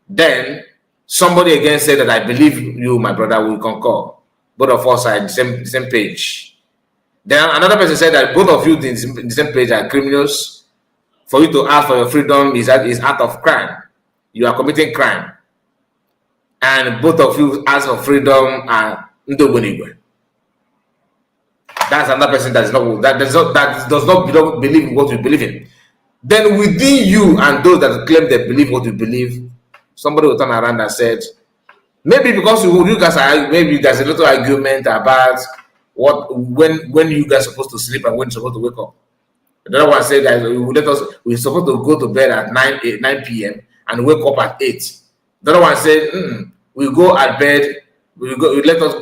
Then somebody again said that I believe you, my brother, will concur. Both of us are in the same page. Then another person said that both of you in the same page are criminals. For you to ask for your freedom is act of crime. You are committing crime. And both of you ask for freedom and Ndobonigwe. That's another person that does not believe what you believe in. Then within you and those that claim they believe what you believe, somebody will turn around and said, Maybe because you guys are, maybe there's a little argument about when you guys are supposed to sleep and when you're supposed to wake up. The other one said that we're supposed to go to bed at 9 p.m. and wake up at 8. The other one said, we go at bed, let us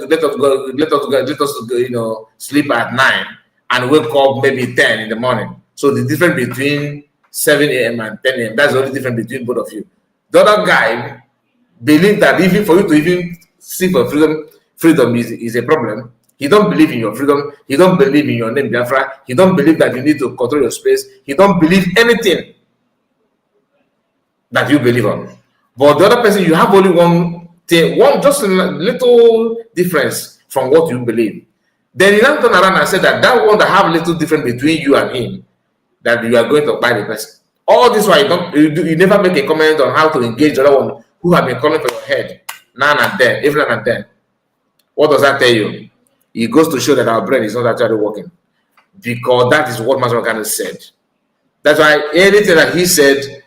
go, sleep at 9 and wake up maybe 10 in the morning. So the difference between 7 a.m. and 10 a.m. that's the only difference between both of you. The other guy believe that even for you to even seek for freedom is a problem. He don't believe in your freedom. He don't believe in your name, Biafra. He don't believe that you need to control your space. He don't believe anything that you believe on. But the other person, you have only one thing, just a little difference from what you believe. Then you now turn around and say that one that have a little difference between you and him, that you are going to buy the person. All this why you never make a comment on how to engage the other one who have been calling for your head now and then, every now and then. What does that tell you? It goes to show that our brain is not actually working, because that is what Master Makano said. That's why anything that he said,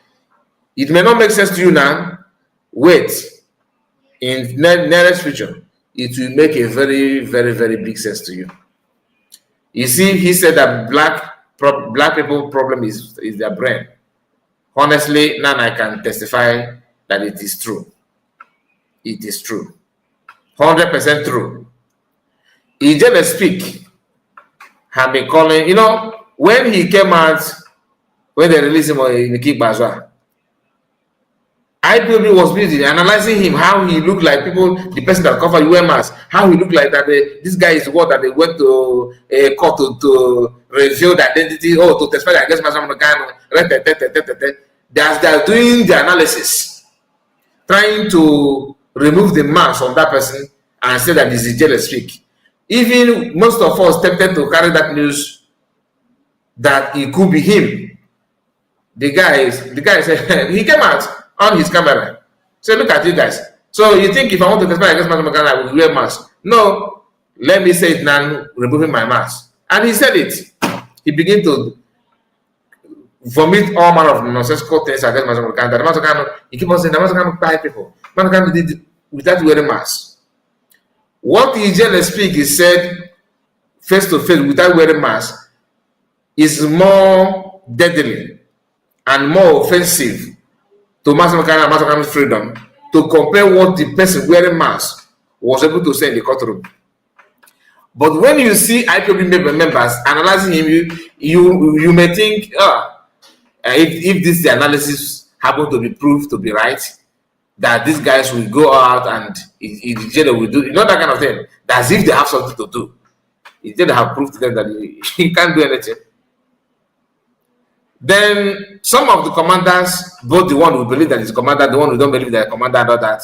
it may not make sense to you now. Wait, in nearest future, it will make a very, very, very big sense to you. You see, he said that black people problem is their brain. Honestly, now I can testify that it is true. It is true. 100% true. He just speak. Have been calling, when he came out, when they released him in the Kick Bazar, IPOB was busy analyzing him, how he looked like the person that covered UMS, how he looked like that this guy is what that they went to a court to reveal the identity, to testify against Master Makano. As they are doing the analysis, trying to remove the mask from that person and say that this is jealous speak. Even most of us tempted to carry that news that it could be him. The guy said he came out on his camera. So look at you guys. So you think if I want to testify against Master Makano, I will wear mask? No. Let me say it now, removing my mask. And he said it. He began to vomit all manner of nonsensical things against Master Makano. That Master Makano, he keep on saying that Master Makano buy people. Master Makano did it without wearing mask. What the jealous speak is said face to face without wearing mask is more deadly and more offensive to Master Makano and Master Makano's freedom to compare what the person wearing mask was able to say in the courtroom. But when you see IPOB members analyzing him, you may think, if this analysis happen to be proved to be right, that these guys will go out and in jail will do, that kind of thing. That's if they have something to do. Instead, they have proved to them that he can't do anything. Then some of the commanders, both the one who believe that he's commander, the one who don't believe that he's commander, and all that.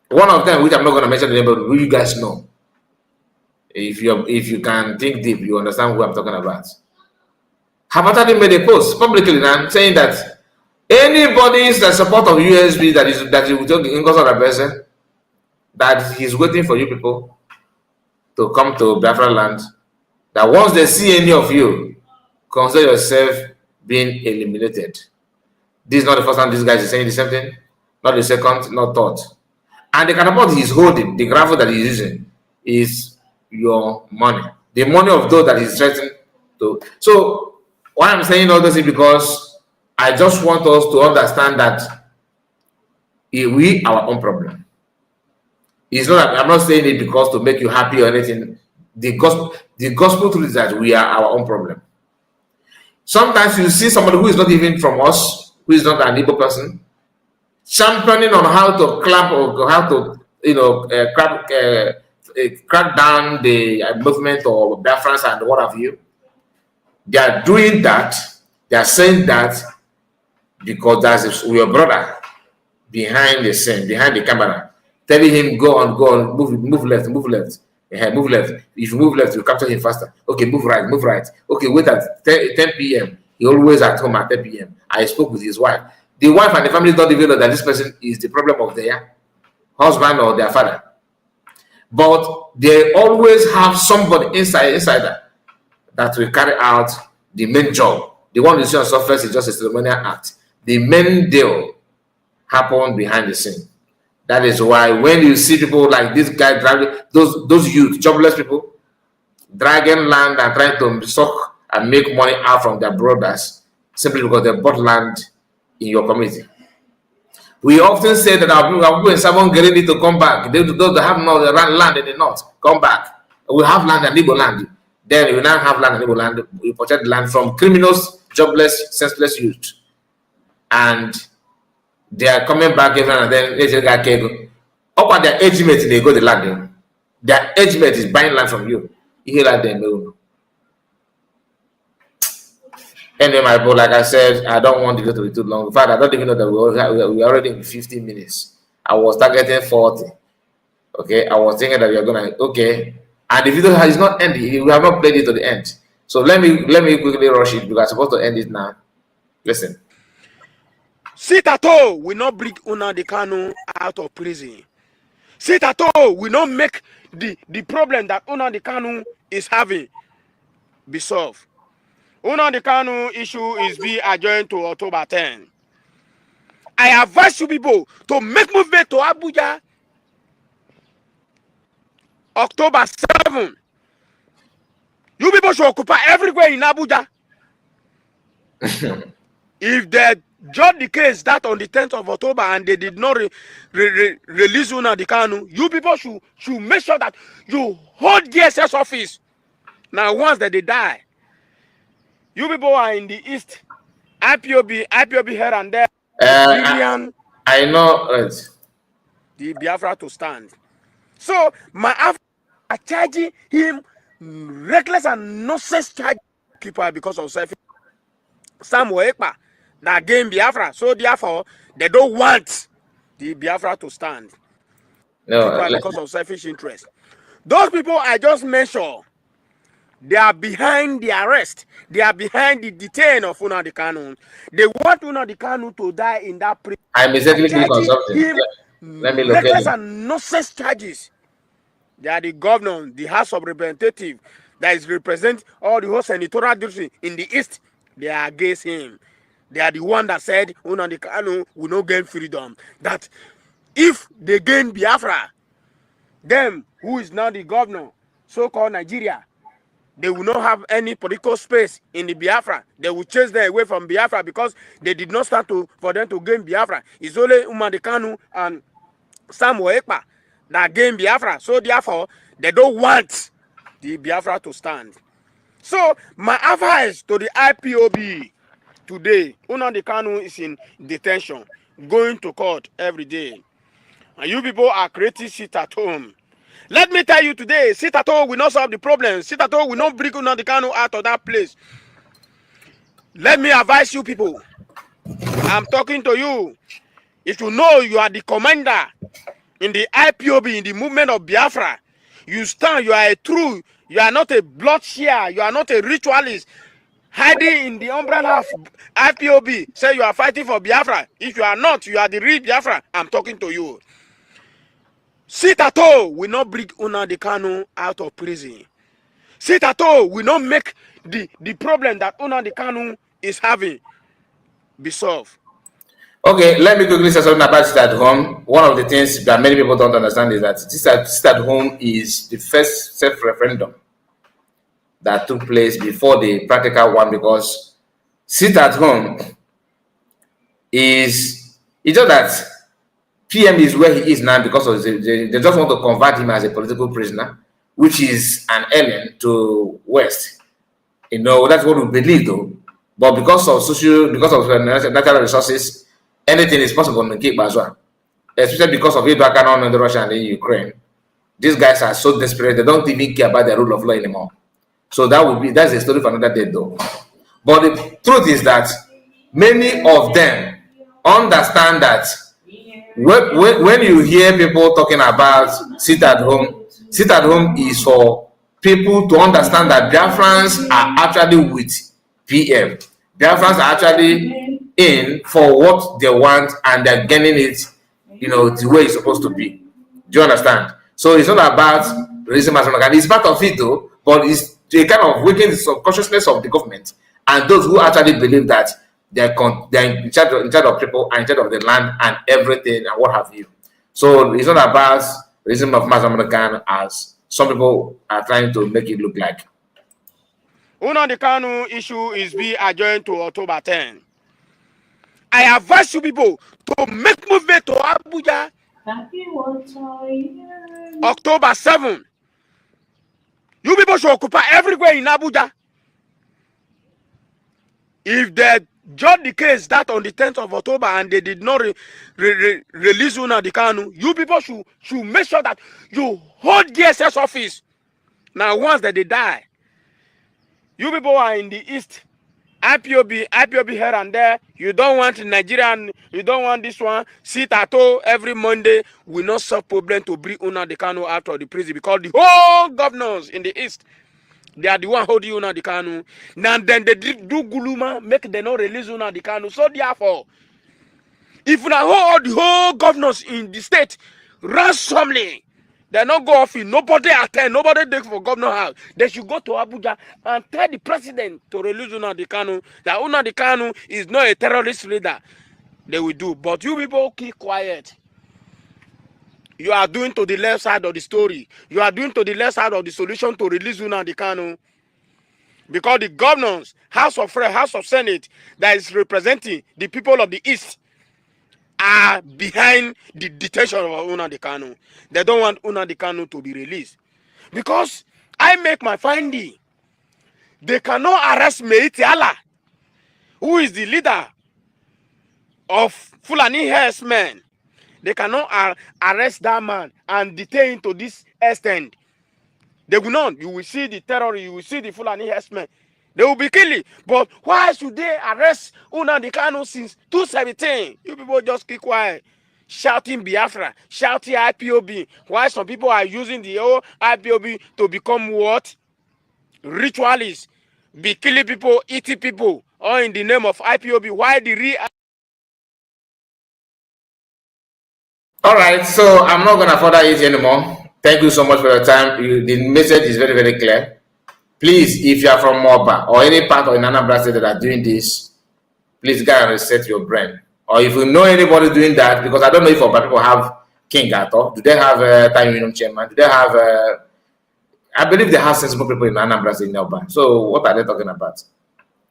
One of them, which I'm not going to mention the name, but you guys know. If you can think deep, you understand who I'm talking about. Habatadi made a post publicly now saying that anybody is the support of USB that is in person, that he's waiting for you people to come to Biafra land. That once they see any of you, consider yourself being eliminated. This is not the first time this guy is saying the same thing, not the second, not third. And the catapult he's holding, the gravel that he's using, is your money. The money of those that he's threatening to. So why I'm saying all this is because I just want us to understand that we our own problem. It's not. I'm not saying it because to make you happy or anything. The gospel truth is that we are our own problem. Sometimes you see somebody who is not even from us, who is not an Igbo person, championing on how to clap or how to crack down the movement or Biafrans and what have you. They are doing that. They are saying that because that's your brother behind the scene, behind the camera, telling him go on, move left, move left. Move left. If you move left, you capture him faster. Okay, move right, move right. Okay, wait at 10 p.m. He always at home at 10 p.m. I spoke with his wife. The wife and the family don't even know that this person is the problem of their husband or their father. But they always have somebody inside that will carry out the main job. The one you see on surface is just a ceremonial act. The main deal happened behind the scene. That is why when you see people like this guy driving those youth, jobless people, dragging land and trying to suck and make money out from their brothers simply because they bought land in your community. We often say that our people in Southern need to come back. Those that have no land in the north, come back. We have land and Igbo land. Then we now have land and Igbo land. We protect land from criminals, jobless, senseless youth. And they are coming back every and then they get killed. Up at their age mate, they go to the land. Their age mate is buying land from you. You hear that then, no. Anyway, my bro, like I said, I don't want to go to be too long. In fact, I don't even know that we're already in 15 minutes. I was targeting 40. Okay, I was thinking that we are gonna and the video has not ended. We have not played it to the end. So let me quickly rush it because I'm supposed to end it now. Listen. Sit at all will not bring Nnamdi Kanu out of prison. Sit at all will not make the problem that Nnamdi Kanu is having be solved. Nnamdi Kanu issue is being adjourned to October 10. I advise you people to make movement to Abuja October 7. You people should occupy everywhere in Abuja. If they judge the case that on the 10th of October and they did not release Nnamdi Kanu, you people should make sure that you hold DSS office. Now once that they die, you people are in the east, IPOB here and there. I know the Biafra to stand. So my Africa are charging him reckless and nonsense charge people because of self. Samuel Ekpa that game Biafra. So therefore they don't want the Biafra to stand. No, because of selfish interest. Those people I just mentioned, they are behind the arrest. They are behind the detain of Nnamdi Kanu. They want Nnamdi Kanu to die in that prison. I'm exactly on something. Let me look at it. And nonsense charges. They are the governor, the House of Representatives that is represent all the whole senatorial district in the east. They are against him. They are the one that said Nnamdi Kanu will not gain freedom. That if they gain Biafra, them who is now the governor, so-called Nigeria, they will not have any political space in the Biafra. They will chase them away from Biafra because they did not start for them to gain Biafra. It's only Nnamdi Kanu and Samuel Ekpa that gain Biafra. So therefore, they don't want the Biafra to stand. So my advice to the IPOB today, Nnamdi Kanu is in detention, going to court every day. And you people are creating sit at home. Let me tell you today, sit at home will not solve the problem. Sit at home will not bring Nnamdi Kanu out of that place. Let me advise you people. I'm talking to you. If you know you are the commander in the IPOB, in the movement of Biafra, you stand, you are a true, you are not a bloodshed, you are not a ritualist, hiding in the umbrella of IPOB, say you are fighting for Biafra. If you are not, you are the real Biafra. I'm talking to you. Sit at home will not bring Nnamdi Kanu out of prison. Sit at home will not make the problem that Nnamdi Kanu is having be solved. Okay, let me quickly say something about sit at home. One of the things that many people don't understand is that sit at home is the first self-referendum that took place before the practical one, because sit at home it's just that PM is where he is now because of they just want to convert him as a political prisoner, which is an alien to West. You know, that's what we believe though. But because of natural resources, anything is possible in Cape as well. Especially because of Abraham Cannon in Russia and in Ukraine. These guys are so desperate, they don't even care about the rule of law anymore. So that's a story for another day though. But the truth is that many of them understand that when you hear people talking about sit at home is for people to understand that Biafrans are actually with PM. Biafrans are actually in for what they want and they're getting it, you know, the way it's supposed to be. Do you understand? So it's not about racism as well. It's part of it though, but it's a kind of waking the subconsciousness of the government and those who actually believe that they're in charge of people and in charge of the land and everything and what have you. So it's not about racism of mass American as some people are trying to make it look like. The Kanu issue is being adjourned to October 10. I advise you people to make movement to Abuja. October 7. You people should occupy everywhere in Abuja. If they judge the case that on the 10th of October and they did not release the Kanu, you people should make sure that you hold DSS office. Now, once that they die, you people are in the East. IPOB here and there. You don't want Nigerian, you don't want this one. Sit at home every Monday will not solve problem to bring the Kanu out of the prison because the whole governors in the East, they are the one holding the Kanu. Now then they do Guluma, make them not release the Kanu. So therefore, if you hold the whole governors in the state ransomly, they not go off in, nobody attend, nobody dig for governor house. They should go to Abuja and tell the president to release Nnamdi Kanu, that Nnamdi Kanu is not a terrorist leader. They will do. But you people keep quiet. You are doing to the left side of the story. You are doing to the left side of the solution to release Nnamdi Kanu. Because the governors, House of Rep, House of Senate, that is representing the people of the East, are behind the detention of Nnamdi Kanu. They don't want Nnamdi Kanu to be released. Because I make my finding. They cannot arrest Meiti Allah, who is the leader of Fulani herdsmen. They cannot arrest that man and detain him to this extent. They will not. You will see the terror, you will see the Fulani herdsmen. They will be killing. But why should they arrest Nnamdi Kanu since 2017? You people just keep quiet. Shouting Biafra, shouting IPOB. Why some people are using the old IPOB to become what? Ritualists. Be killing people, eating people. All in the name of IPOB. Why the real... Alright, so I'm not going to further it anymore. Thank you so much for your time. The message is very, very clear. Please, if you are from Moba or any part of Anambra State that are doing this, please go and reset your brain. Or if you know anybody doing that, because I don't know if Oba people have King Gato, do they have Time Union Chairman? Do they have, I believe they have sensible people in Anambra State in Oba. So what are they talking about?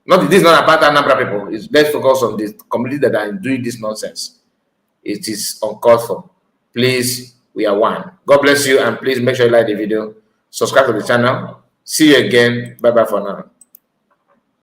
This is not about Anambra people. Let's focus on the community that are doing this nonsense. It is uncalled for. Please, we are one. God bless you, and please make sure you like the video, subscribe to the channel. See you again. Bye bye for now.